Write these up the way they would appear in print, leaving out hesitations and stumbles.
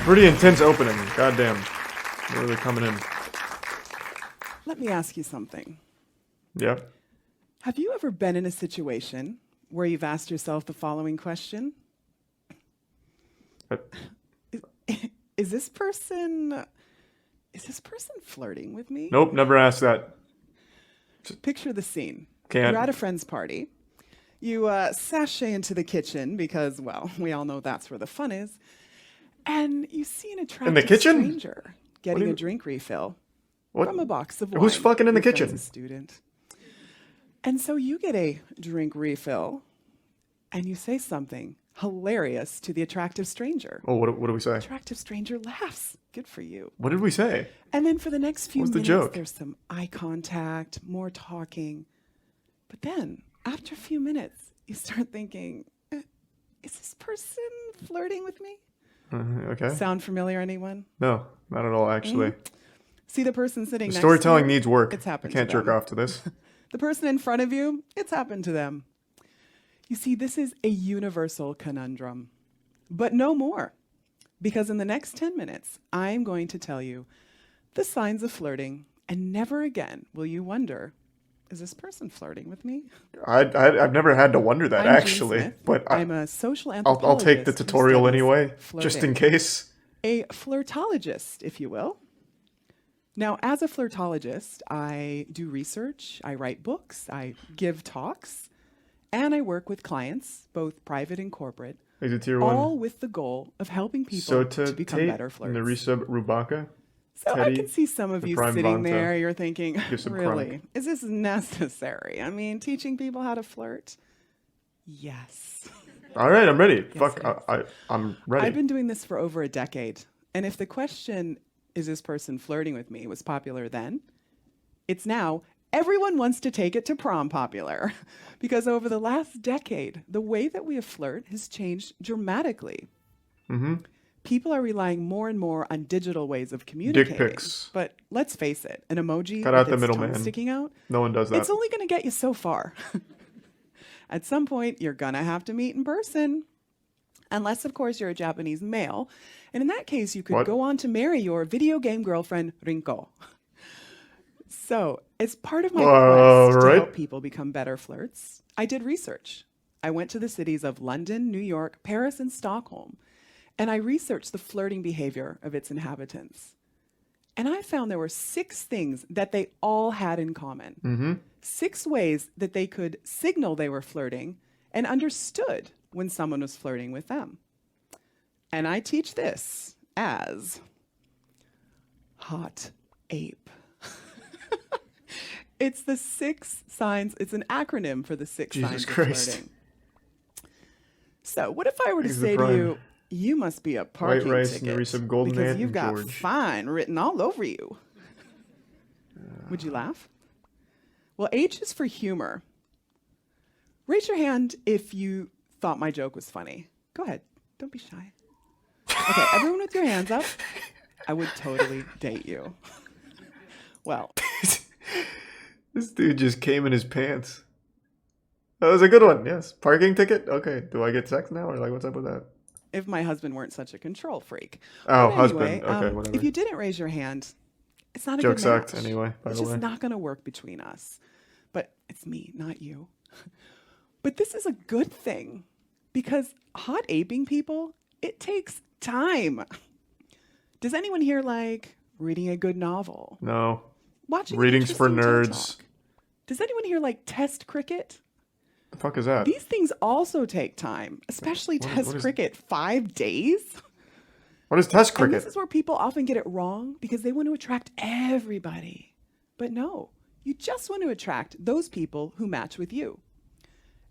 Pretty intense opening. Goddamn. They're really coming in. Let me ask you something. Yeah. Have you ever been in a situation where you've asked yourself the following question? Uh, Is this person flirting with me? Nope, never asked that. Picture the scene. Can't. You're at a friend's party. You sashay into the kitchen because, well, we all know that's where the fun is. And you see an attractive kitchen? stranger getting a drink refill from a box of wine. Who's fucking in the Your friend's kitchen? a student. And so you get a drink refill and you say something hilarious to the attractive stranger. Oh, what do we say? Attractive stranger laughs. Good for you. What did we say? And then for the next few What's the minutes, joke? there's some eye contact, more talking. But then, after a few minutes, you start thinking, is this person flirting with me? Okay. Sound familiar, anyone? No, not at all, actually. See the person sitting The next storytelling to you? needs work. It's I happened can't to jerk them. off to this. The person in front of you, it's happened to them. You see, this is a universal conundrum, but no more. Because in the next 10 minutes, I'm going to tell you the signs of flirting, and never again will you wonder, is this person flirting with me? I've never had to wonder that, I'm Jean actually. Smith. But I'm a social anthropologist. I'll take the who tutorial studies anyway, just in flirting. case. A flirtologist, if you will. Now, as a flirtologist, I do research, I write books, I give talks, and I work with clients, both private and corporate, Is it tier all one? with the goal of helping people to become Tate better and flirts. Narisa Rubaka. So I Teddy, can see some of the you prime sitting Vanta. there, you're thinking, Give some really, chronic. is this necessary? I mean, teaching people how to flirt? Yes. All right, I'm ready. Fuck, it I'm ready. I've been doing this for over a decade. And if the question, is this person flirting with me, was popular then, it's now, everyone wants to take it to prom popular. Because over the last decade, the way that we flirt has changed dramatically. People are relying more and more on digital ways of communicating. pics. But let's face it, an emoji Cut out with the its tongue middleman. sticking out, No one does that. it's only going to get you so far. At some point, you're going to have to meet in person. Unless, of course, you're a Japanese male. And in that case, you could What? go on to marry your video game girlfriend, Rinko. So, as part of my quest to right. help people become better flirts, I did research. I went to the cities of London, New York, Paris, and Stockholm, and I researched the flirting behavior of its inhabitants. And I found there were 6 things that they all had in common. 6 ways that they could signal they were flirting and understood when someone was flirting with them. And I teach this as Hot Ape. It's the 6 signs, it's an acronym for the 6 Jesus signs Christ. of flirting. So what if I were to He's the say to prime. you, you must be a White parking rice, ticket Narisa Golden because Ant, you've and got George. fine written all over you. Would you laugh? Well, H is for humor. Raise your hand if you thought my joke was funny. Go ahead. Don't be shy. Okay, everyone with your hands up. I would totally date you. Well, This dude just came in his pants. That was a good one. Yes. Parking ticket? Okay. Do I get sex now? Or like, what's up with that? if my husband weren't such a control freak. Oh, But husband. anyway, Okay, whatever. If you didn't raise your hand, it's not a Joke good sucked match. anyway, by It's the just way. not going to work between us. But it's me, not you. But this is a good thing because hot aping people, it takes time. Does anyone here like reading a good novel? No. Watching an Readings for interesting TED nerds. Talk? Does anyone here like test cricket? The fuck is that? These things also take time, especially test what is- cricket. 5 days? What is test And cricket? this is where people often get it wrong because they want to attract everybody. But no, you just want to attract those people who match with you.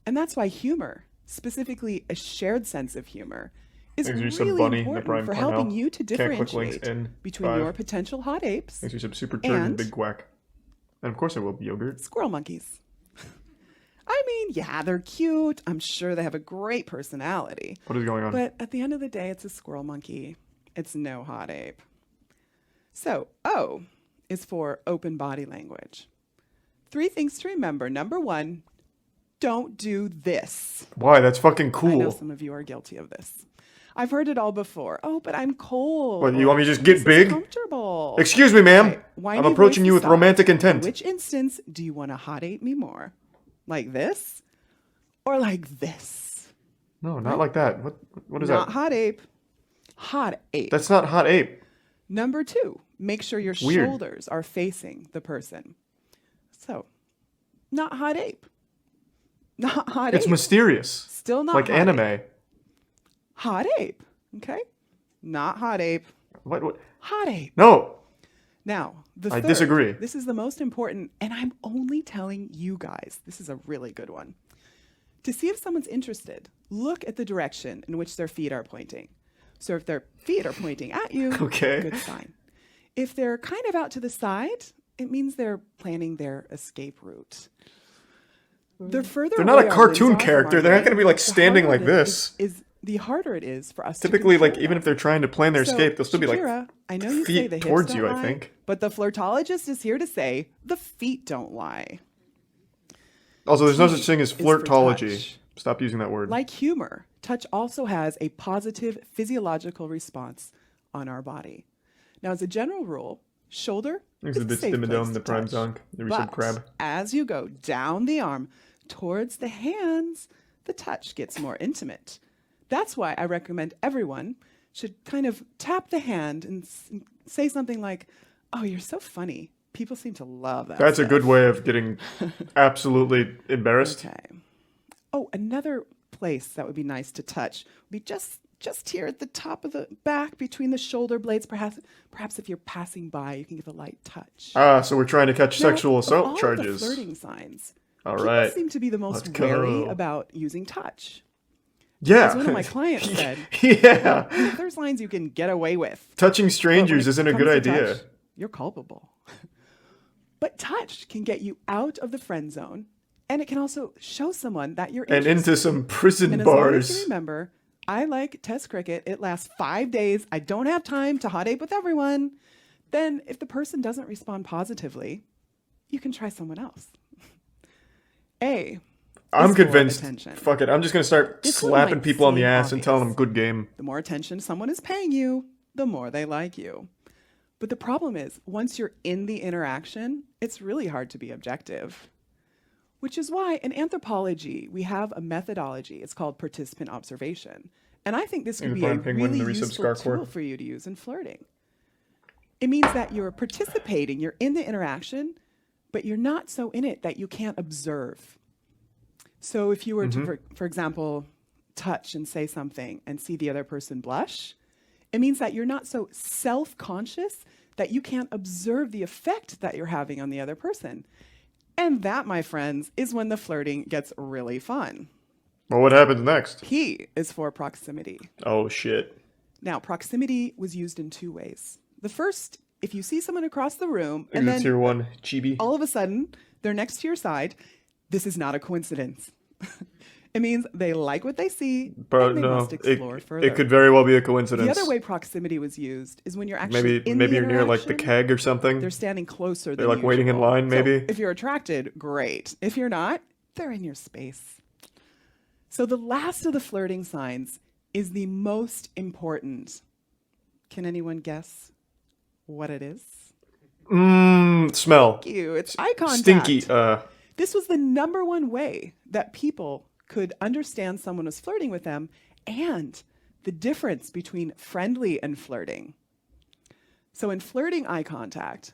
And that's why humor, specifically a shared sense of humor, is Thanks for really sub bunny, the important prime for Cornell. helping you to Can't click links differentiate in between 5. your potential hot apes, Thanks for some super turd and and- big quack. And of course I will be yogurt. squirrel monkeys. I mean, yeah, they're cute. I'm sure they have a great personality. What is going on? But at the end of the day, it's a squirrel monkey. It's no hot ape. So, O is for open body language. 3 things to remember. Number 1, don't do this. Why? That's fucking I know cool. some of you are guilty of this. I've heard it all before. Oh, but I'm cold. What, you or, want me to just "This get is big? comfortable." Excuse me, ma'am. Okay, I'm whiny approaching voice you with aside, romantic in intent. which instance do you want to hot ape me more? Like this? Or like this? No, not like that. What is Not that? hot ape. Hot ape. That's not hot ape. Number 2, make sure your Weird. shoulders are facing the person. So, not hot ape. Not hot It's ape. mysterious. Still not Like hot anime. ape. Hot ape. Okay? Not hot ape. What? Hot ape. No. Now, the I third, disagree. This is the most important, and I'm only telling you guys. This is a really good one. To see if someone's interested, look at the direction in which their feet are pointing. So if their feet are pointing at you, Okay. good sign. If they're kind of out to the side, it means they're planning their escape route. The further They're not away a our cartoon limbs are from character. our They're not brain, going to be like the standing harder like it this. the harder it is for us Typically, to like control even them. if they're trying to plan their So, escape, they'll still be like Shakira, I know you say feet the hips towards don't you, I lie, think. but the flirtologist is here to say the feet don't lie. Also, there's no T such thing as is for flirtology. touch. Stop using that word. Like humor, touch also has a positive physiological response on our body. Now, as a general rule, shoulder is the a safe place dimmadome, to the prime touch. zonk, the But resub crab. as you go down the arm towards the hands, the touch gets more intimate. That's why I recommend everyone should kind of tap the hand and say something like, "Oh, you're so funny." People seem to love that. That's a stuff. good way of getting absolutely embarrassed. Okay. Oh, another place that would be nice to touch would be just here at the top of the back between the shoulder blades. Perhaps if you're passing by, you can give a light touch. Ah, so we're trying to catch Now, sexual of assault all charges. The flirting signs. All People right. seem to be the most Let's wary go. about using touch. Yeah. As one of my clients said, Yeah. there's lines you can get away with. Touching But when strangers it isn't a comes good to idea. touch, you're culpable. But touch can get you out of the friend zone, and it can also show someone that you're And interested. into some prison And as long as you bars. remember, I like test cricket. It lasts 5 days. I don't have time to hot ape with everyone. Then, if the person doesn't respond positively, you can try someone else. A. I'm is full of convinced. attention. Fuck it. I'm just going to start This one slapping might people on the seem ass and telling them obvious. good game. The more attention someone is paying you, the more they like you. But the problem is, once you're in the interaction, it's really hard to be objective. Which is why in anthropology, we have a methodology. It's called participant observation. And I think this could the be a blind penguin and really the resub useful scarcore. tool for you to use in flirting. It means that you're participating, you're in the interaction, but you're not so in it that you can't observe. So if you were to, for example, touch and say something and see the other person blush, it means that you're not so self-conscious that you can't observe the effect that you're having on the other person. And that, my friends, is when the flirting gets really fun. Well, what happens next? P is for proximity. Oh, shit. Now, proximity was used in 2 ways. The first, if you see someone across the room and Is it then tier 1 chibi? all of a sudden they're next to your side, this is not a coincidence. It means they like what they see Bro, and they no. must explore further. It could very well be a coincidence. The other way proximity was used is when you're actually in Maybe the you're near like the interaction, keg or something. they're standing closer They're than like waiting in usual. line, So maybe. if you're attracted, great. If you're not, they're in your space. So the last of the flirting signs is the most important. Can anyone guess what it is? Smell. Thank you. It's eye contact. Stinky. This was the number one way that people could understand someone was flirting with them and the difference between friendly and flirting. So in flirting eye contact,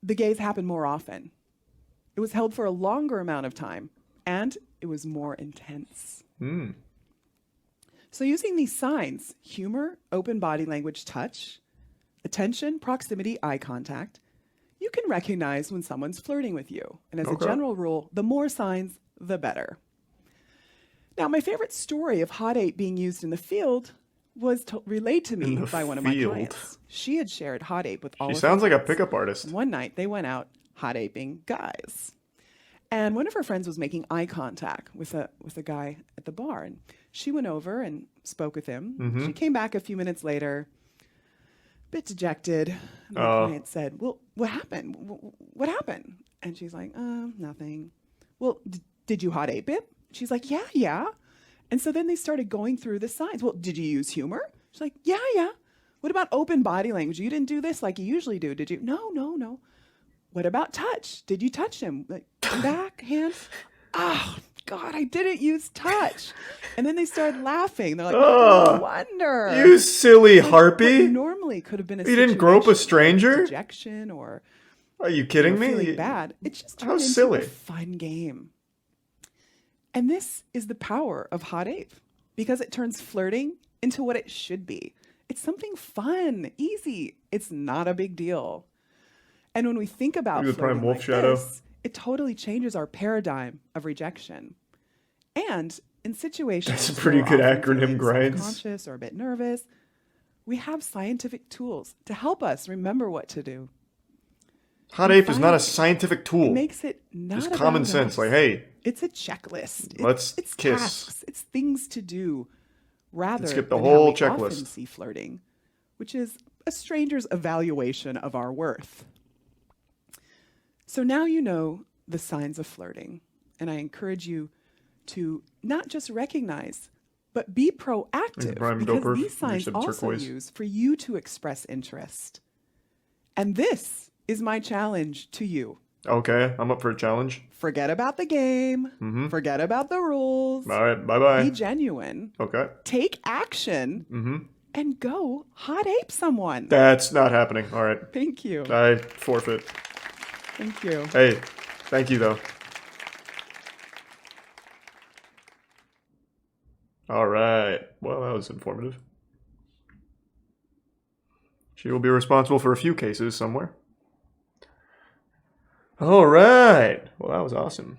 the gaze happened more often. It was held for a longer amount of time and it was more intense. So using these signs, humor, open body language, touch, attention, proximity, eye contact, you can recognize when someone's flirting with you. And as a Okay. general rule, the more signs, the better. Now, my favorite story of hot ape being used in the field was relayed to me In the by one of my field. clients. She had shared hot ape with all She of her sounds like a friends. pickup artist. One night, they went out hot aping guys. And one of her friends was making eye contact with a guy at the bar. And she went over and spoke with him. She came back a few minutes later, a bit dejected. And my client said, "Well, what happened? What happened?" And she's like, "Nothing." "Well, did you hot ape it?" She's like, "Yeah." And so then they started going through the signs. Well, did you use humor? She's like, yeah, yeah. What about open body language? You didn't do this like you usually do, did you? No, no, no. What about touch? Did you touch him? Like, back, hands? Oh, God, I didn't use touch. And then they started laughing. They're like, no Oh, wonder. you silly Like, what harpy. normally could have been a You didn't grope a situation of stranger? dejection or Are you kidding me? feeling bad. It just How turned into silly. a fun game. And this is the power of Hot Ape because it turns flirting into what it should be. It's something fun, easy. It's not a big deal. And when we think about Look at the Prime flirting Wolf like shadow. this, it totally changes our paradigm of rejection. And in situations That's a where pretty we're good often acronym, feeling Grinds. self-conscious or a bit nervous, we have scientific tools to help us remember what to do. Hot And Ape is not a finally, scientific it tool. makes it not Just about common sense. Like, us. hey, It's a checklist. Let's it's kiss. tasks. It's things to do rather skip the than whole how we checklist. often see flirting, which is a stranger's evaluation of our worth. So now you know the signs of flirting, and I encourage you to not just recognize, but be proactive Prime because Doper, these signs Lucid also Turquoise. use for you to express interest. And this is my challenge to you. okay, I'm up for a challenge. Forget about the game. Mm-hmm. Forget about the rules. All right, Be bye-bye. genuine. Okay. Take action Mm-hmm. and go hot ape someone. That's not happening. All right. Thank you. I forfeit. Thank you. Hey, thank you, though. All right. Well, that was informative. She will be responsible for a few cases somewhere. All right. Well, that was awesome.